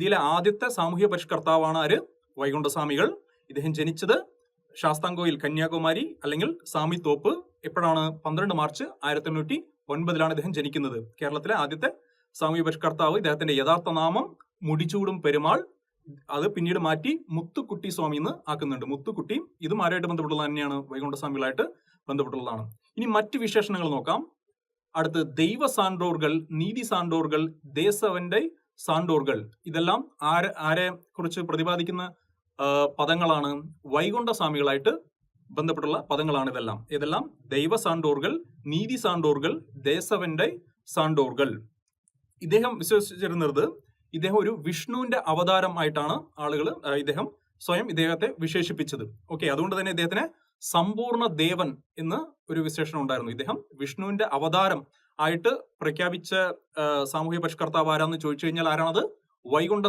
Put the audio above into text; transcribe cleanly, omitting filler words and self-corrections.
ഇന്ത്യയിലെ ആദ്യത്തെ സാമൂഹ്യ പരിഷ്കർത്താവാണ് ആര്? വൈകുണ്ഠസ്വാമികൾ. ഇദ്ദേഹം ജനിച്ചത് ശാസ്താംകോയിൽ, കന്യാകുമാരി, അല്ലെങ്കിൽ സാമിത്തോപ്പ്. എപ്പോഴാണ്? 12 മാർച്ച് 1809 ഇദ്ദേഹം ജനിക്കുന്നത്. കേരളത്തിലെ ആദ്യത്തെ സാമൂഹ്യ പരിഷ്കർത്താവ്. ഇദ്ദേഹത്തിന്റെ യഥാർത്ഥ നാമം മുടിച്ചൂടും പെരുമാൾ. അത് പിന്നീട് മാറ്റി മുത്തുക്കുട്ടി സ്വാമി എന്ന് ആക്കുന്നുണ്ട്. മുത്തുക്കുട്ടി. ഇതും ആരായിട്ട് ബന്ധപ്പെട്ടുള്ളത് തന്നെയാണ്? വൈകുണ്ഠസ്വാമികളായിട്ട് ബന്ധപ്പെട്ടുള്ളതാണ്. ഇനി മറ്റ് വിശേഷണങ്ങൾ നോക്കാം. അടുത്ത് ദൈവ സാன்றോർകൾ, നീതി സാன்றോർകൾ, ദേശവന്റെ സാன்றോർകൾ. ഇതെല്ലാം ആരെ കുറിച്ച് പ്രതിപാദിക്കുന്ന പദങ്ങളാണ്? വൈകുണ്ഠസ്വാമികളായിട്ട് ബന്ധപ്പെട്ടുള്ള പദങ്ങളാണ് ഇതെല്ലാം. ഇതെല്ലാം ദൈവ സാன்றോർകൾ, നീതി സാன்றോർകൾ, ദേശവന്റെ സാன்றോർകൾ. ഇദ്ദേഹം വിശ്വസിച്ചിരുന്നത് ഇദ്ദേഹം ഒരു വിഷ്ണുവിന്റെ അവതാരം ആയിട്ടാണ് ആളുകൾ ഇദ്ദേഹത്തെ വിശേഷിപ്പിച്ചത്. ഓക്കെ, അതുകൊണ്ട് തന്നെ ഇദ്ദേഹത്തിന് സമ്പൂർണ്ണ ദേവൻ എന്ന് ഒരു വിശേഷണം ഉണ്ടായിരുന്നു. ഇദ്ദേഹം വിഷ്ണുവിന്റെ അവതാരം ആയിട്ട് പ്രഖ്യാപിച്ച സാമൂഹ്യ പരിഷ്കർത്താവ് ആരാന്ന് ചോദിച്ചു കഴിഞ്ഞാൽ ആരാണത്? വൈകുണ്ഠ